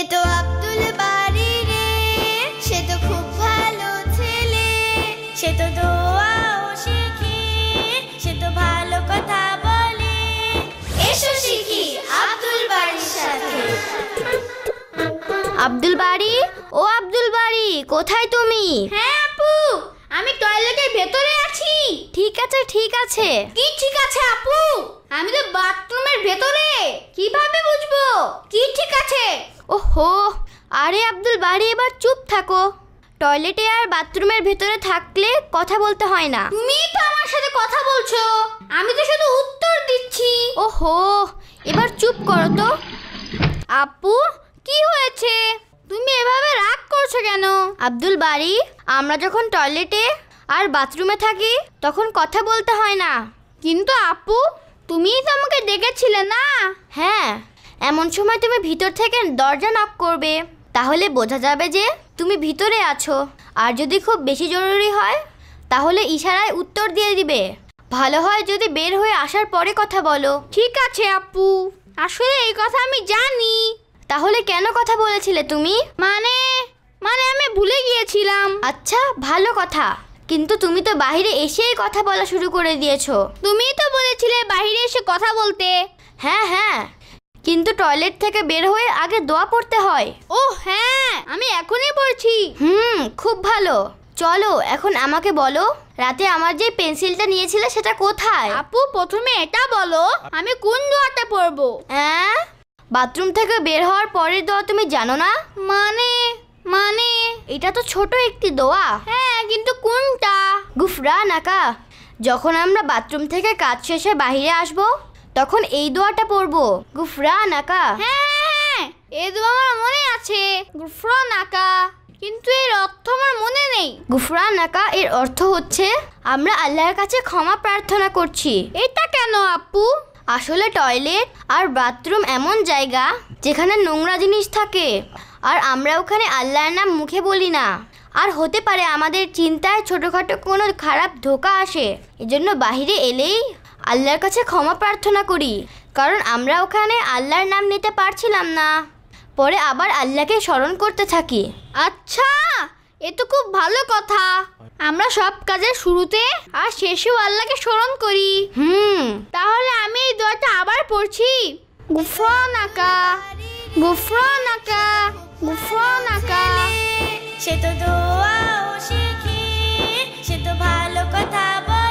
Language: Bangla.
এ তো আব্দুল বাড়ি রে, সে তো খুব ভালো ছেলে, সে তো দোয়াও শিখে, সে তো ভালো কথা বলে। এসো শিখি আব্দুল বাড়ির সাথে। আব্দুল বাড়ি, ও আব্দুল বাড়ি, কোথায় তুমি? হ্যাঁ আপু, আমি টয়লেটের ভেতরে আছি। ঠিক আছে ঠিক আছে। কি ঠিক আছে আপু? আমি তো বাথরুমের ভেতরে। কিভাবে বুঝবো কি ঠিক আছে? ওহো, আরে আব্দুল বাড়ি, এবার চুপ থাকো। টয়লেটে আর বাথরুমের ভেতরে থাকলে কথা বলতে হয় না। তুমি তো আমার সাথে কথা বলছো, আমি তো শুধু উত্তর দিচ্ছি। ওহো, এবার চুপ করো তো। আপু, কি হয়েছে? তুমি এভাবে রাগ করছো কেন? আব্দুল বাড়ি, আমরা যখন টয়লেটে আর বাথরুমে থাকি তখন কথা বলতে হয় না। কিন্তু আপু, তুমিই তো আমাকে ডেকেছিলে না? হ্যাঁ, এমন সময় তুমি ভিতর থেকে দরজা নক করবে, তাহলে বোঝা যাবে যে তুমি ভিতরে আছো। আর যদি খুব বেশি জরুরি হয় তাহলে ইশারায় উত্তর দিয়ে দিবে। ভালো হয় যদি বের হয়ে আসার পরে কথা বলো। ঠিক আছে আপু, আসলে এই কথা আমি জানি। তাহলে কেন কথা বলেছিলে তুমি? মানে আমি ভুলে গিয়েছিলাম। আচ্ছা, ভালো কথা, কিন্তু তুমি তো বাইরে এসেই কথা বলা শুরু করে দিয়েছো। তুমিই তো বলেছিলে বাইরে এসে কথা বলতে। হ্যাঁ হ্যাঁ, কিন্তু টয়লেট থেকে বের হয়ে আগে দোয়া পড়তে হয়। ও হ্যাঁ, আমি এখনই পড়ছি। খুব ভালো। চলো এখন আমাকে বলো, রাতে আমার যে পেন্সিলটা নিয়েছিলে সেটা কোথায়? আপু, প্রথমে এটা বলো, আমি কোন দোয়াটা পড়বো? বাথরুম থেকে বের হওয়ার পরের দোয়া তুমি জানো না? মানে এটা তো ছোট একটি দোয়া। হ্যাঁ, কিন্তু কোনটা? গুফরানাকা। যখন আমরা বাথরুম থেকে কাজ শেষে বাইরে আসব তখন এই দোয়াটা পড়বো, গুফরানাকা। হ্যাঁ, এই দোয়া আমার মনে আছে, গুফরানাকা, কিন্তু এর অর্থ আমার মনে নেই। গুফরানাকা এর অর্থ হচ্ছে আমরা আল্লাহর কাছে ক্ষমা প্রার্থনা করছি। এটা কেন আপু? আসলে টয়লেট আর বাথরুম এমন জায়গা যেখানে নোংরা জিনিস থাকে, আর আমরা ওখানে আল্লাহর নাম মুখে বলি না। আর হতে পারে আমাদের চিন্তায় ছোটোখাটো কোনো খারাপ ধোঁকা আসে, এজন্য বাইরে এলেই আল্লাহর কাছে ক্ষমা প্রার্থনা করি, কারণ আমরা ওখানে আল্লাহর নাম নিতে পারছিলাম না। পরে আবার আল্লাহকে স্মরণ করতে থাকি। আচ্ছা, এ তো খুব ভালো কথা। আমরা সব কাজের শুরুতে আর শেষেও আল্লাহকে স্মরণ করি। তাহলে আমি এই দোয়াটা আবার পড়ছি, গুফরানাকা, গুফরানাকা, গুফরানাকা। সে তো দোয়াও শিখে, সে তো ভালো কথা বলে।